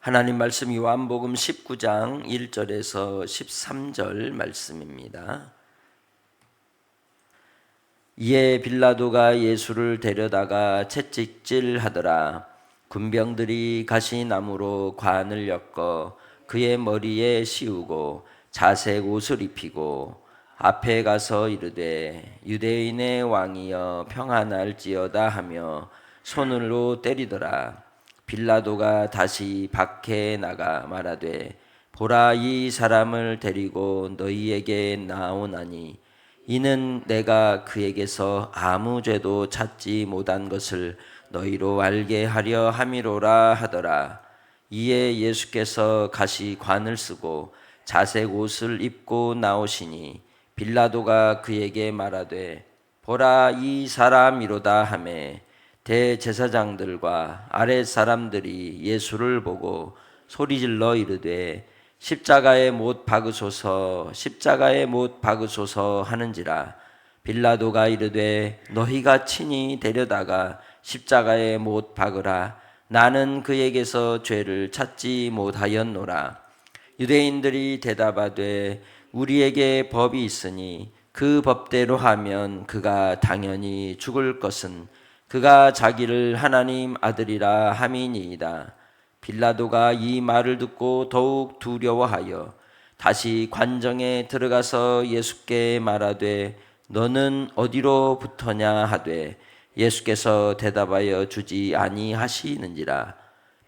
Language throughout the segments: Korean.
하나님 말씀 요한복음 19장 1절에서 13절 말씀입니다. 이에 빌라도가 예수를 데려다가 채찍질하더라. 군병들이 가시나무로 관을 엮어 그의 머리에 씌우고 자색 옷을 입히고 앞에 가서 이르되 유대인의 왕이여 평안할지어다 하며 손으로 때리더라. 빌라도가 다시 밖에 나가 말하되 보라, 이 사람을 데리고 너희에게 나오나니 이는 내가 그에게서 아무 죄도 찾지 못한 것을 너희로 알게 하려 함이로라 하더라. 이에 예수께서 가시관을 쓰고 자색 옷을 입고 나오시니 빌라도가 그에게 말하되 보라, 이 사람이로다 하매 대제사장들과 아랫 사람들이 예수를 보고 소리질러 이르되 십자가에 못 박으소서, 십자가에 못 박으소서 하는지라. 빌라도가 이르되 너희가 친히 데려다가 십자가에 못 박으라. 나는 그에게서 죄를 찾지 못하였노라. 유대인들이 대답하되 우리에게 법이 있으니 그 법대로 하면 그가 당연히 죽을 것은 그가 자기를 하나님 아들이라 함이니이다. 빌라도가 이 말을 듣고 더욱 두려워하여 다시 관정에 들어가서 예수께 말하되 너는 어디로 붙었냐 하되 예수께서 대답하여 주지 아니하시는지라.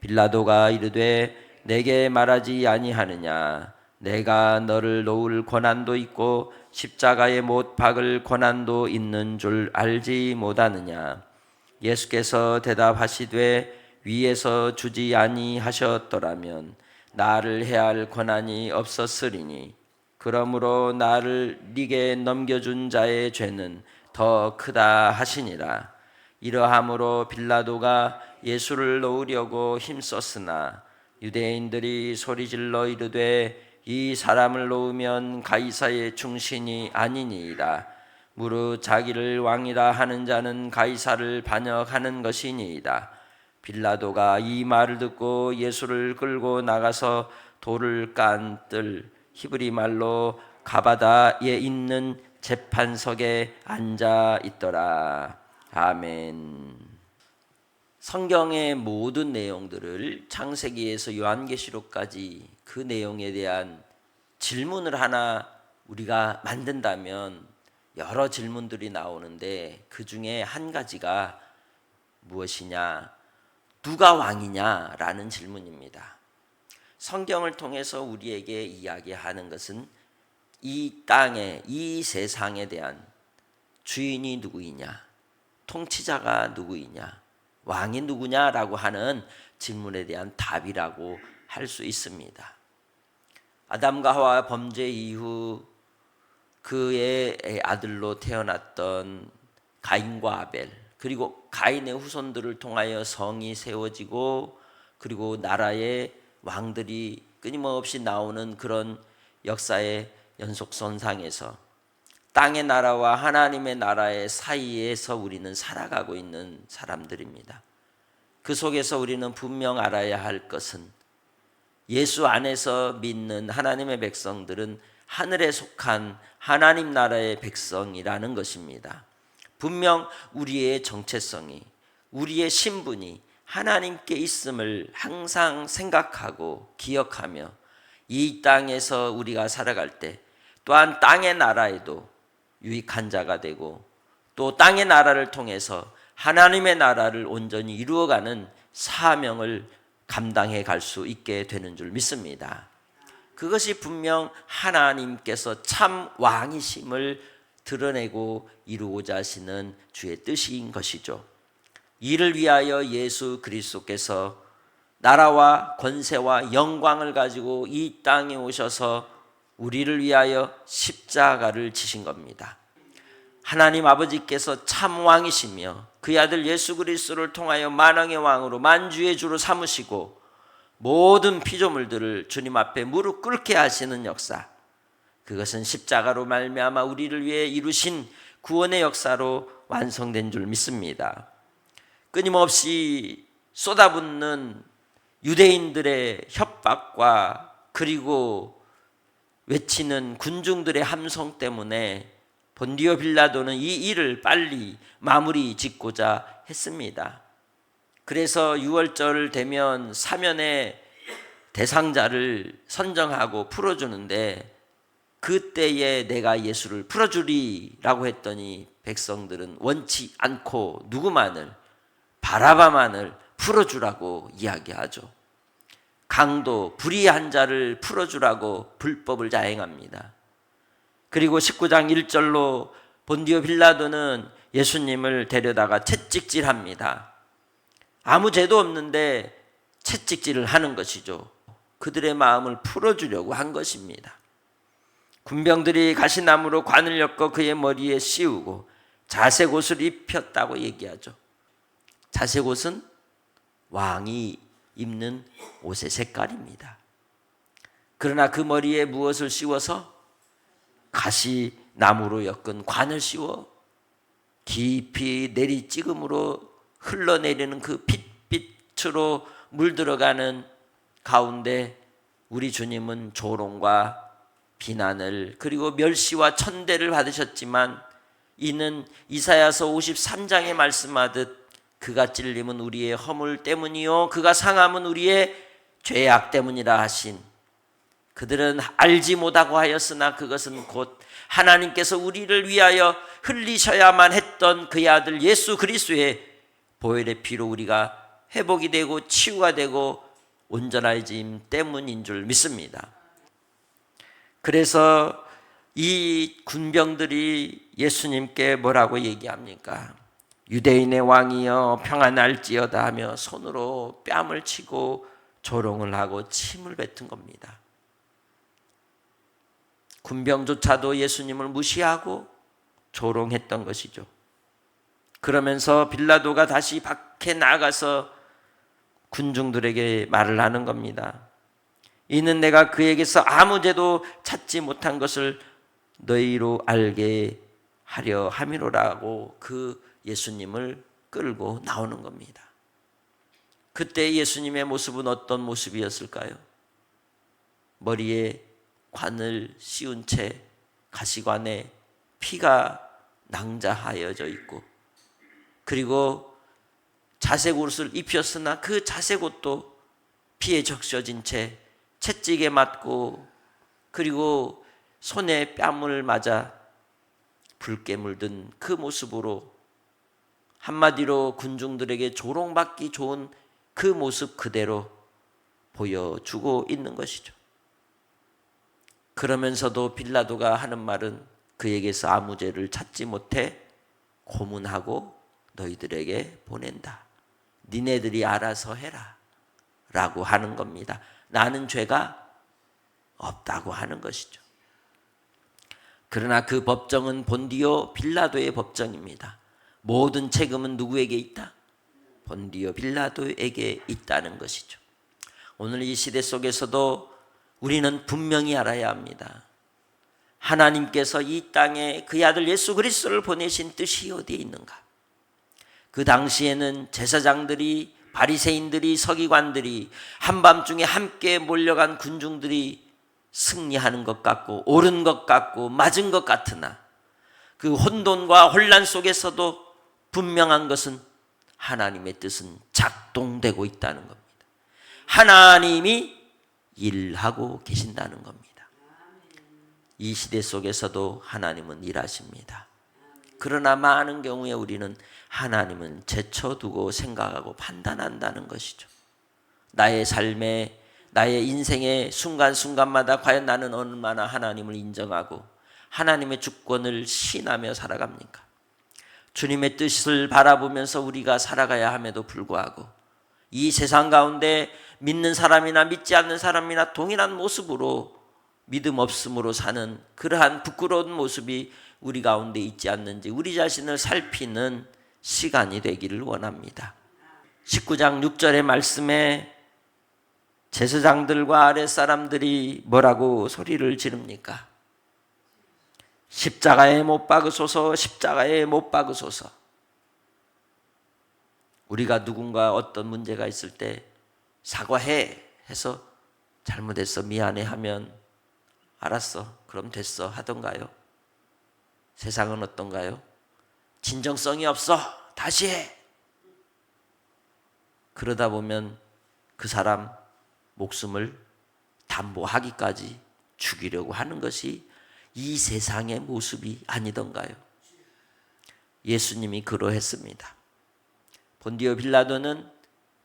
빌라도가 이르되 내게 말하지 아니하느냐? 내가 너를 놓을 권한도 있고 십자가에 못 박을 권한도 있는 줄 알지 못하느냐? 예수께서 대답하시되 위에서 주지 아니하셨더라면 나를 해할 권한이 없었으리니 그러므로 나를 네게 넘겨준 자의 죄는 더 크다 하시니라. 이러함으로 빌라도가 예수를 놓으려고 힘썼으나 유대인들이 소리질러 이르되 이 사람을 놓으면 가이사의 충신이 아니니이다. 무릇 자기를 왕이라 하는 자는 가이사를 반역하는 것이니이다. 빌라도가 이 말을 듣고 예수를 끌고 나가서 돌을 깐 뜰 히브리 말로 가바다에 있는 재판석에 앉아 있더라. 아멘. 성경의 모든 내용들을 창세기에서 요한계시록까지 그 내용에 대한 질문을 하나 우리가 만든다면 여러 질문들이 나오는데 그 중에 한 가지가 무엇이냐? 누가 왕이냐라는 질문입니다. 성경을 통해서 우리에게 이야기하는 것은 이 땅에, 이 세상에 대한 주인이 누구이냐, 통치자가 누구이냐, 왕이 누구냐라고 하는 질문에 대한 답이라고 할 수 있습니다. 아담과 하와 범죄 이후 그의 아들로 태어났던 가인과 아벨, 그리고 가인의 후손들을 통하여 성이 세워지고 그리고 나라의 왕들이 끊임없이 나오는 그런 역사의 연속선상에서 땅의 나라와 하나님의 나라의 사이에서 우리는 살아가고 있는 사람들입니다. 그 속에서 우리는 분명 알아야 할 것은 예수 안에서 믿는 하나님의 백성들은 하늘에 속한 하나님 나라의 백성이라는 것입니다. 분명 우리의 정체성이, 우리의 신분이 하나님께 있음을 항상 생각하고 기억하며 이 땅에서 우리가 살아갈 때 또한 땅의 나라에도 유익한 자가 되고 또 땅의 나라를 통해서 하나님의 나라를 온전히 이루어가는 사명을 감당해 갈 수 있게 되는 줄 믿습니다. 그것이 분명 하나님께서 참 왕이심을 드러내고 이루고자 하시는 주의 뜻인 것이죠. 이를 위하여 예수 그리스도께서 나라와 권세와 영광을 가지고 이 땅에 오셔서 우리를 위하여 십자가를 지신 겁니다. 하나님 아버지께서 참 왕이시며 그의 아들 예수 그리스도를 통하여 만왕의 왕으로 만주의 주로 삼으시고 모든 피조물들을 주님 앞에 무릎 꿇게 하시는 역사, 그것은 십자가로 말미암아 우리를 위해 이루신 구원의 역사로 완성된 줄 믿습니다. 끊임없이 쏟아붓는 유대인들의 협박과 그리고 외치는 군중들의 함성 때문에 본디오 빌라도는 이 일을 빨리 마무리 짓고자 했습니다. 그래서 6월절 되면 사면의 대상자를 선정하고 풀어주는데, 그때에 내가 예수를 풀어주리라고 했더니 백성들은 원치 않고 누구만을, 바라바만을 풀어주라고 이야기하죠. 강도 불의한 자를 풀어주라고 불법을 자행합니다. 그리고 19장 1절로 본디오 빌라도는 예수님을 데려다가 채찍질합니다. 아무 죄도 없는데 채찍질을 하는 것이죠. 그들의 마음을 풀어주려고 한 것입니다. 군병들이 가시나무로 관을 엮어 그의 머리에 씌우고 자색 옷을 입혔다고 얘기하죠. 자색 옷은 왕이 입는 옷의 색깔입니다. 그러나 그 머리에 무엇을 씌워서? 가시나무로 엮은 관을 씌워 깊이 내리찍음으로 흘러내리는 그 빛빛으로 물들어가는 가운데 우리 주님은 조롱과 비난을 그리고 멸시와 천대를 받으셨지만, 이는 이사야서 53장에 말씀하듯 그가 찔림은 우리의 허물 때문이요 그가 상함은 우리의 죄악 때문이라 하신, 그들은 알지 못하고 하였으나 그것은 곧 하나님께서 우리를 위하여 흘리셔야만 했던 그의 아들 예수 그리스도의 보혈의 피로 우리가 회복이 되고 치유가 되고 온전해짐 때문인 줄 믿습니다. 그래서 이 군병들이 예수님께 뭐라고 얘기합니까? 유대인의 왕이여 평안할지어다 하며 손으로 뺨을 치고 조롱을 하고 침을 뱉은 겁니다. 군병조차도 예수님을 무시하고 조롱했던 것이죠. 그러면서 빌라도가 다시 밖에 나가서 군중들에게 말을 하는 겁니다. 이는 내가 그에게서 아무 죄도 찾지 못한 것을 너희로 알게 하려 함이로라고 그 예수님을 끌고 나오는 겁니다. 그때 예수님의 모습은 어떤 모습이었을까요? 머리에 관을 씌운 채 가시관에 피가 낭자하여져 있고, 그리고 자색 옷을 입혔으나 그 자색 옷도 피에 적셔진 채 채찍에 맞고, 그리고 손에 뺨을 맞아 붉게 물든 그 모습으로, 한마디로 군중들에게 조롱받기 좋은 그 모습 그대로 보여주고 있는 것이죠. 그러면서도 빌라도가 하는 말은 그에게서 아무 죄를 찾지 못해 고문하고 너희들에게 보낸다. 니네들이 알아서 해라 라고 하는 겁니다. 나는 죄가 없다고 하는 것이죠. 그러나 그 법정은 본디오 빌라도의 법정입니다. 모든 책임은 누구에게 있다? 본디오 빌라도에게 있다는 것이죠. 오늘 이 시대 속에서도 우리는 분명히 알아야 합니다. 하나님께서 이 땅에 그의 아들 예수 그리스도를 보내신 뜻이 어디에 있는가? 그 당시에는 제사장들이, 바리새인들이, 서기관들이, 한밤중에 함께 몰려간 군중들이 승리하는 것 같고 옳은 것 같고 맞은 것 같으나, 그 혼돈과 혼란 속에서도 분명한 것은 하나님의 뜻은 작동되고 있다는 겁니다. 하나님이 일하고 계신다는 겁니다. 이 시대 속에서도 하나님은 일하십니다. 그러나 많은 경우에 우리는 하나님은 제쳐두고 생각하고 판단한다는 것이죠. 나의 삶에, 나의 인생의 순간순간마다 과연 나는 얼마나 하나님을 인정하고 하나님의 주권을 신하며 살아갑니까? 주님의 뜻을 바라보면서 우리가 살아가야 함에도 불구하고 이 세상 가운데 믿는 사람이나 믿지 않는 사람이나 동일한 모습으로 믿음 없음으로 사는 그러한 부끄러운 모습이 우리 가운데 있지 않는지 우리 자신을 살피는 시간이 되기를 원합니다. 19장 6절의 말씀에 제사장들과 아랫사람들이 뭐라고 소리를 지릅니까? 십자가에 못 박으소서, 십자가에 못 박으소서. 우리가 누군가 어떤 문제가 있을 때 사과해 해서 잘못했어 미안해 하면 알았어 그럼 됐어 하던가요? 세상은 어떤가요? 진정성이 없어 다시 해. 그러다 보면 그 사람 목숨을 담보하기까지 죽이려고 하는 것이 이 세상의 모습이 아니던가요? 예수님이 그러했습니다. 본디오 빌라도는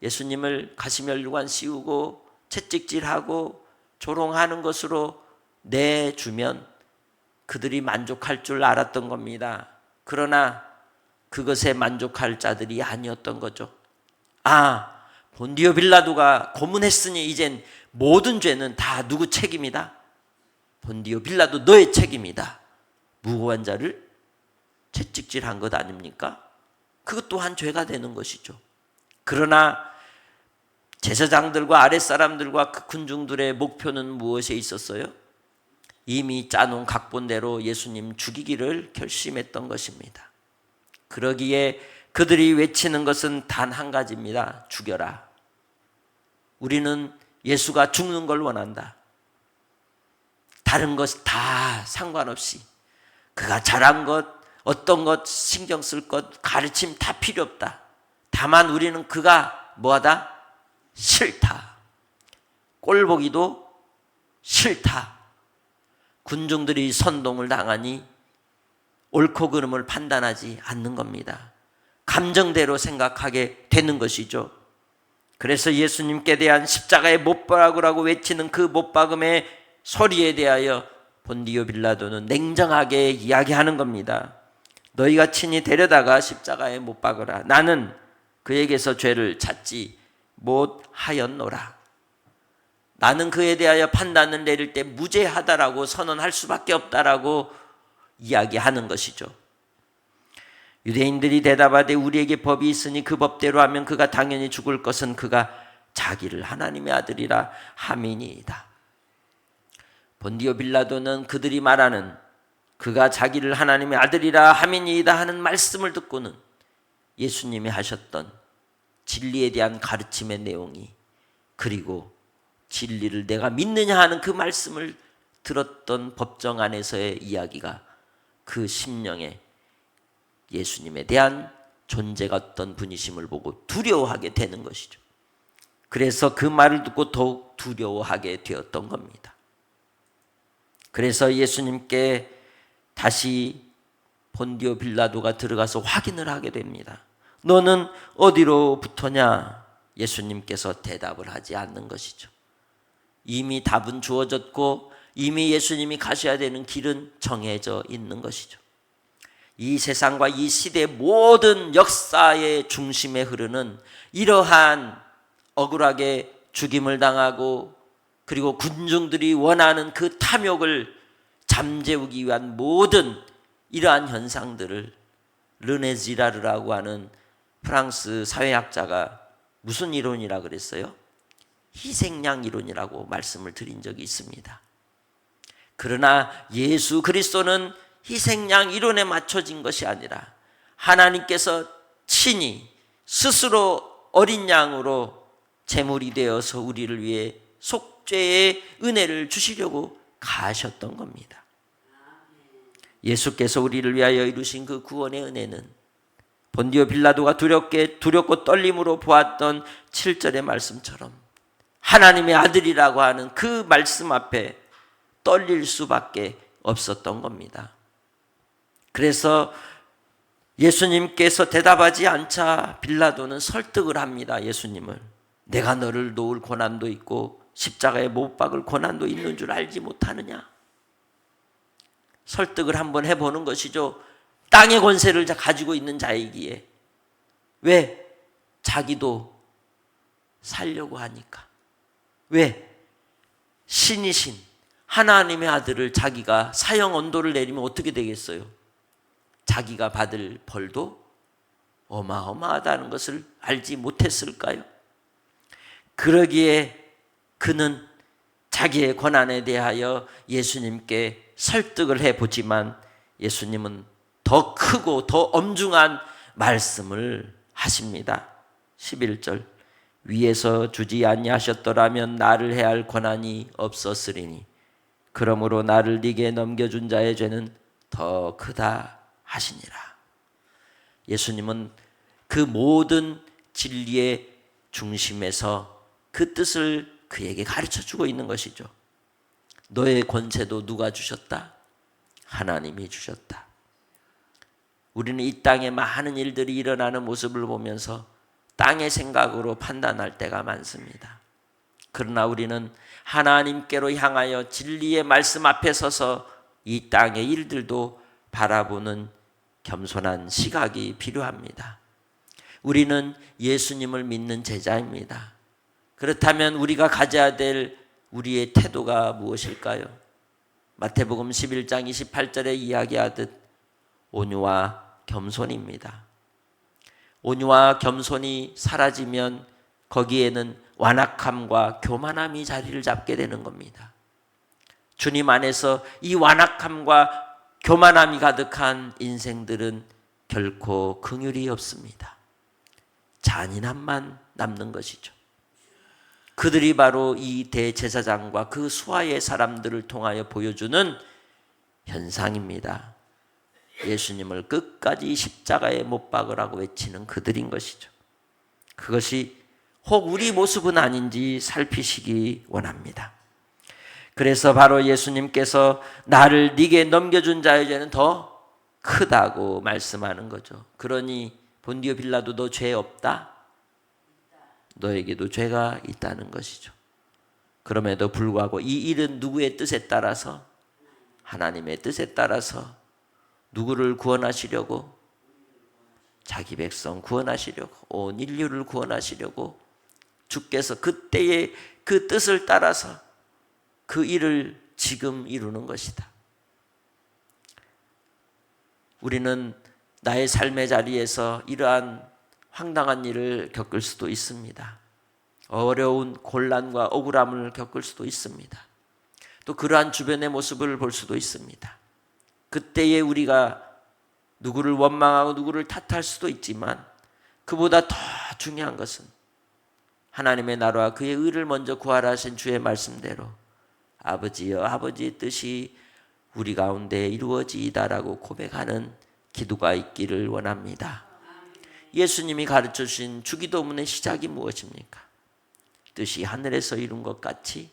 예수님을 가시면류관 씌우고 채찍질하고 조롱하는 것으로 내주면 그들이 만족할 줄 알았던 겁니다. 그러나 그것에 만족할 자들이 아니었던 거죠. 본디오 빌라도가 고문했으니 이젠 모든 죄는 다 누구 책임이다? 본디오 빌라도 너의 책임이다. 무고한 자를 채찍질한 것 아닙니까? 그것 또한 죄가 되는 것이죠. 그러나 제사장들과 아랫사람들과 그 군중들의 목표는 무엇에 있었어요? 이미 짜놓은 각본대로 예수님 죽이기를 결심했던 것입니다. 그러기에 그들이 외치는 것은 단 한 가지입니다. 죽여라. 우리는 예수가 죽는 걸 원한다. 다른 것 다 상관없이 그가 잘한 것, 어떤 것 신경 쓸 것, 가르침 다 필요 없다. 다만 우리는 그가 뭐하다? 싫다. 꼴보기도 싫다. 군중들이 선동을 당하니 옳고 그름을 판단하지 않는 겁니다. 감정대로 생각하게 되는 것이죠. 그래서 예수님께 대한 십자가에 못 박으라고 외치는 그 못 박음의 소리에 대하여 본디오 빌라도는 냉정하게 이야기하는 겁니다. 너희가 친히 데려다가 십자가에 못 박으라. 나는 그에게서 죄를 찾지 못하였노라. 나는 그에 대하여 판단을 내릴 때 무죄하다라고 선언할 수밖에 없다라고 이야기하는 것이죠. 유대인들이 대답하되 우리에게 법이 있으니 그 법대로 하면 그가 당연히 죽을 것은 그가 자기를 하나님의 아들이라 함이니이다. 본디오 빌라도는 그들이 말하는 그가 자기를 하나님의 아들이라 함이니이다 하는 말씀을 듣고는 예수님이 하셨던 진리에 대한 가르침의 내용이 그리고 진리를 내가 믿느냐 하는 그 말씀을 들었던 법정 안에서의 이야기가 그 심령에 예수님에 대한 존재가 어떤 분이심을 보고 두려워하게 되는 것이죠. 그래서 그 말을 듣고 더욱 두려워하게 되었던 겁니다. 그래서 예수님께 다시 본디오 빌라도가 들어가서 확인을 하게 됩니다. 너는 어디로부터냐? 예수님께서 대답을 하지 않는 것이죠. 이미 답은 주어졌고 이미 예수님이 가셔야 되는 길은 정해져 있는 것이죠. 이 세상과 이 시대의 모든 역사의 중심에 흐르는 이러한 억울하게 죽임을 당하고 그리고 군중들이 원하는 그 탐욕을 잠재우기 위한 모든 이러한 현상들을 르네 지라르라고 하는 프랑스 사회학자가 무슨 이론이라 그랬어요? 희생양 이론이라고 말씀을 드린 적이 있습니다. 그러나 예수 그리스도는 희생양 이론에 맞춰진 것이 아니라 하나님께서 친히 스스로 어린 양으로 제물이 되어서 우리를 위해 속죄의 은혜를 주시려고 가셨던 겁니다. 예수께서 우리를 위하여 이루신 그 구원의 은혜는 본디오 빌라도가 두렵고 떨림으로 보았던 7절의 말씀처럼 하나님의 아들이라고 하는 그 말씀 앞에 떨릴 수밖에 없었던 겁니다. 그래서 예수님께서 대답하지 않자 빌라도는 설득을 합니다. 예수님을. 내가 너를 놓을 고난도 있고 십자가에 못 박을 고난도 있는 줄 알지 못하느냐? 설득을 한번 해보는 것이죠. 땅의 권세를 가지고 있는 자이기에. 왜? 자기도 살려고 하니까. 왜? 신이신 하나님의 아들을 자기가 사형 언도를 내리면 어떻게 되겠어요? 자기가 받을 벌도 어마어마하다는 것을 알지 못했을까요? 그러기에 그는 자기의 고난에 대하여 예수님께 설득을 해보지만 예수님은 더 크고 더 엄중한 말씀을 하십니다. 11절 위에서 주지 아니하셨더라면 나를 해할 권한이 없었으리니 그러므로 나를 네게 넘겨준 자의 죄는 더 크다 하시니라. 예수님은 그 모든 진리의 중심에서 그 뜻을 그에게 가르쳐주고 있는 것이죠. 너의 권세도 누가 주셨다? 하나님이 주셨다. 우리는 이 땅에 많은 일들이 일어나는 모습을 보면서 땅의 생각으로 판단할 때가 많습니다. 그러나 우리는 하나님께로 향하여 진리의 말씀 앞에 서서 이 땅의 일들도 바라보는 겸손한 시각이 필요합니다. 우리는 예수님을 믿는 제자입니다. 그렇다면 우리가 가져야 될 우리의 태도가 무엇일까요? 마태복음 11장 28절에 이야기하듯 온유와 겸손입니다. 온유와 겸손이 사라지면 거기에는 완악함과 교만함이 자리를 잡게 되는 겁니다. 주님 안에서 이 완악함과 교만함이 가득한 인생들은 결코 긍휼이 없습니다. 잔인함만 남는 것이죠. 그들이 바로 이 대제사장과 그 수하의 사람들을 통하여 보여주는 현상입니다. 예수님을 끝까지 십자가에 못 박으라고 외치는 그들인 것이죠. 그것이 혹 우리 모습은 아닌지 살피시기 원합니다. 그래서 바로 예수님께서 나를 네게 넘겨준 자의 죄는 더 크다고 말씀하는 거죠. 그러니 본디오 빌라도 너 죄 없다? 너에게도 죄가 있다는 것이죠. 그럼에도 불구하고 이 일은 누구의 뜻에 따라서? 하나님의 뜻에 따라서 누구를 구원하시려고? 자기 백성 구원하시려고, 온 인류를 구원하시려고 주께서 그때의 그 뜻을 따라서 그 일을 지금 이루는 것이다. 우리는 나의 삶의 자리에서 이러한 황당한 일을 겪을 수도 있습니다. 어려운 곤란과 억울함을 겪을 수도 있습니다. 또 그러한 주변의 모습을 볼 수도 있습니다. 그때에 우리가 누구를 원망하고 누구를 탓할 수도 있지만 그보다 더 중요한 것은 하나님의 나라와 그의 의를 먼저 구하라 하신 주의 말씀대로 아버지여 아버지의 뜻이 우리 가운데 이루어지이다라고 고백하는 기도가 있기를 원합니다. 예수님이 가르쳐 주신 주기도문의 시작이 무엇입니까? 뜻이 하늘에서 이룬 것 같이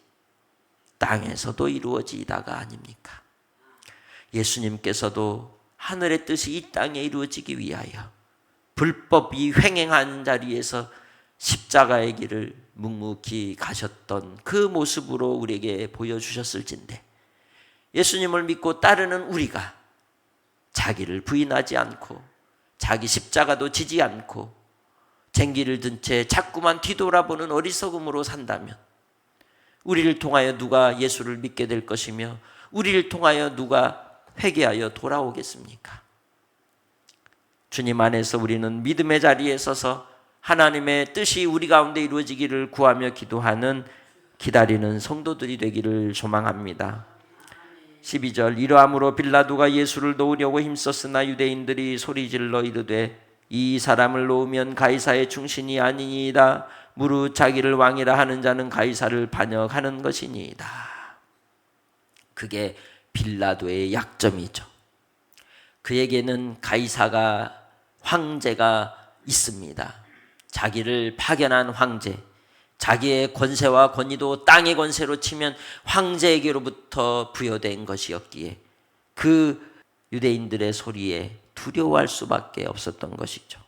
땅에서도 이루어지이다가 아닙니까? 예수님께서도 하늘의 뜻이 이 땅에 이루어지기 위하여 불법이 횡행한 자리에서 십자가의 길을 묵묵히 가셨던 그 모습으로 우리에게 보여주셨을진데 예수님을 믿고 따르는 우리가 자기를 부인하지 않고 자기 십자가도 지지 않고 쟁기를 든 채 자꾸만 뒤돌아보는 어리석음으로 산다면 우리를 통하여 누가 예수를 믿게 될 것이며 우리를 통하여 누가 회개하여 돌아오겠습니까? 주님 안에서 우리는 믿음의 자리에 서서 하나님의 뜻이 우리 가운데 이루어지기를 구하며 기도하는 기다리는 성도들이 되기를 소망합니다. 12절 이러함으로 빌라도가 예수를 놓으려고 힘썼으나 유대인들이 소리질러 이르되 이 사람을 놓으면 가이사의 충신이 아니니이다. 무릇 자기를 왕이라 하는 자는 가이사를 반역하는 것이니이다. 그게 빌라도의 약점이죠. 그에게는 가이사가 황제가 있습니다. 자기를 파견한 황제, 자기의 권세와 권위도 땅의 권세로 치면 황제에게로부터 부여된 것이었기에 그 유대인들의 소리에 두려워할 수밖에 없었던 것이죠.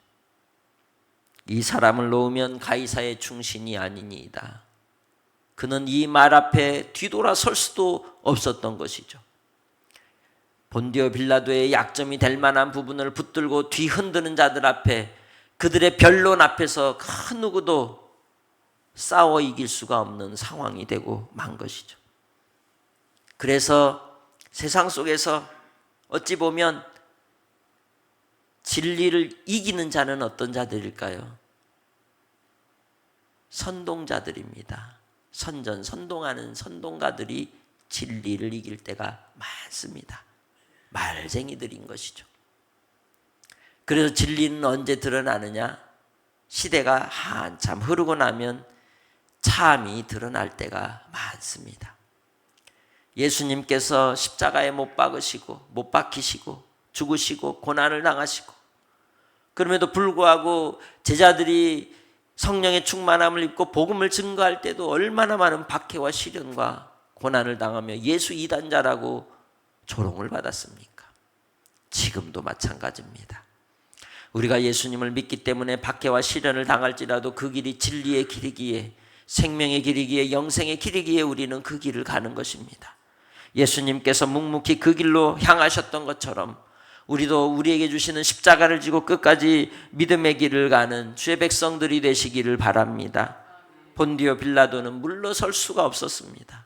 이 사람을 놓으면 가이사의 충신이 아니니이다. 그는 이 말 앞에 뒤돌아설 수도 없었던 것이죠. 본디오 빌라도의 약점이 될 만한 부분을 붙들고 뒤흔드는 자들 앞에 그들의 변론 앞에서 그 누구도 싸워 이길 수가 없는 상황이 되고 만 것이죠. 그래서 세상 속에서 어찌 보면 진리를 이기는 자는 어떤 자들일까요? 선동자들입니다. 선동하는 선동가들이 진리를 이길 때가 많습니다. 말쟁이들인 것이죠. 그래서 진리는 언제 드러나느냐? 시대가 한참 흐르고 나면 참이 드러날 때가 많습니다. 예수님께서 십자가에 못 박히시고 죽으시고 고난을 당하시고, 그럼에도 불구하고 제자들이 성령의 충만함을 입고 복음을 증거할 때도 얼마나 많은 박해와 시련과 고난을 당하며 예수 이단자라고 조롱을 받았습니까? 지금도 마찬가지입니다. 우리가 예수님을 믿기 때문에 박해와 시련을 당할지라도 그 길이 진리의 길이기에, 생명의 길이기에, 영생의 길이기에 우리는 그 길을 가는 것입니다. 예수님께서 묵묵히 그 길로 향하셨던 것처럼 우리도 우리에게 주시는 십자가를 지고 끝까지 믿음의 길을 가는 주의 백성들이 되시기를 바랍니다. 본디오 빌라도는 물러설 수가 없었습니다.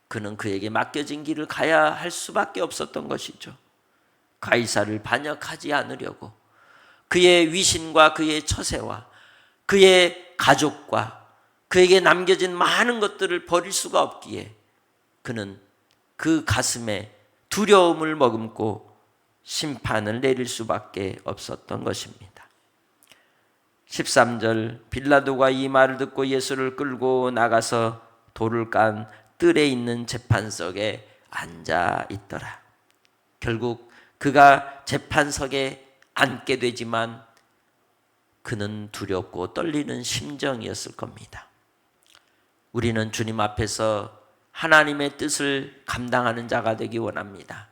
그는 그에게 맡겨진 길을 가야 할 수밖에 없었던 것이죠. 가이사를 반역하지 않으려고 그의 위신과 그의 처세와 그의 가족과 그에게 남겨진 많은 것들을 버릴 수가 없기에 그는 그 가슴에 두려움을 머금고 심판을 내릴 수밖에 없었던 것입니다. 13절, 빌라도가 이 말을 듣고 예수를 끌고 나가서 돌을 깐 뜰에 있는 재판석에 앉아 있더라. 결국 그가 재판석에 앉게 되지만 그는 두렵고 떨리는 심정이었을 겁니다. 우리는 주님 앞에서 하나님의 뜻을 감당하는 자가 되기 원합니다.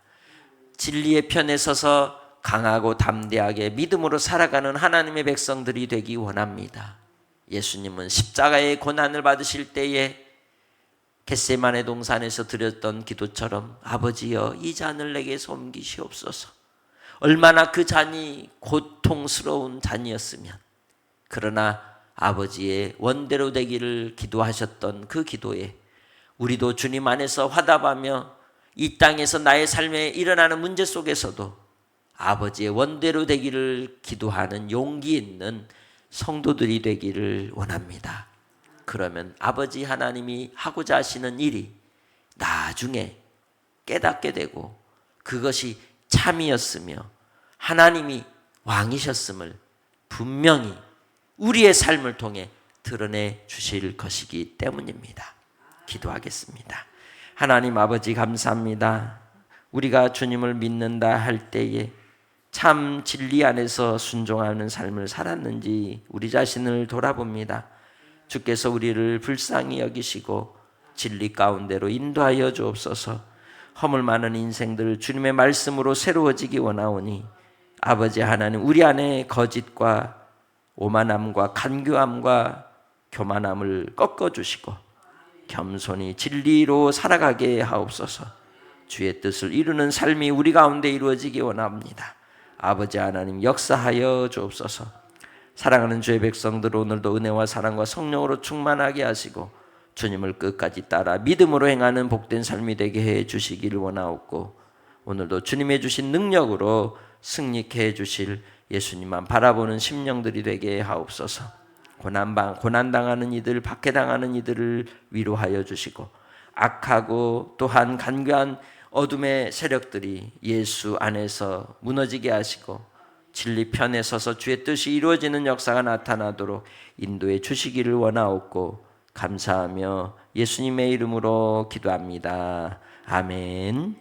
진리의 편에 서서 강하고 담대하게 믿음으로 살아가는 하나님의 백성들이 되기 원합니다. 예수님은 십자가의 고난을 받으실 때에 겟세마네 동산에서 드렸던 기도처럼 아버지여 이 잔을 내게서 옮기시옵소서. 얼마나 그 잔이 고통스러운 잔이었으면, 그러나 아버지의 원대로 되기를 기도하셨던 그 기도에 우리도 주님 안에서 화답하며 이 땅에서 나의 삶에 일어나는 문제 속에서도 아버지의 원대로 되기를 기도하는 용기 있는 성도들이 되기를 원합니다. 그러면 아버지 하나님이 하고자 하시는 일이 나중에 깨닫게 되고 그것이 참이었으며 하나님이 왕이셨음을 분명히 우리의 삶을 통해 드러내 주실 것이기 때문입니다. 기도하겠습니다. 하나님 아버지 감사합니다. 우리가 주님을 믿는다 할 때에 참 진리 안에서 순종하는 삶을 살았는지 우리 자신을 돌아봅니다. 주께서 우리를 불쌍히 여기시고 진리 가운데로 인도하여 주옵소서. 허물 많은 인생들 주님의 말씀으로 새로워지기 원하오니 아버지 하나님 우리 안에 거짓과 오만함과 간교함과 교만함을 꺾어주시고 겸손히 진리로 살아가게 하옵소서. 주의 뜻을 이루는 삶이 우리 가운데 이루어지기 원합니다. 아버지 하나님 역사하여 주옵소서. 사랑하는 주의 백성들 오늘도 은혜와 사랑과 성령으로 충만하게 하시고 주님을 끝까지 따라 믿음으로 행하는 복된 삶이 되게 해 주시기를 원하옵고 오늘도 주님의 주신 능력으로 승리케 해 주실 예수님만 바라보는 심령들이 되게 하옵소서. 고난당하는 이들, 박해당하는 이들을 위로하여 주시고 악하고 또한 간교한 어둠의 세력들이 예수 안에서 무너지게 하시고 진리 편에 서서 주의 뜻이 이루어지는 역사가 나타나도록 인도해 주시기를 원하옵고 감사하며 예수님의 이름으로 기도합니다. 아멘.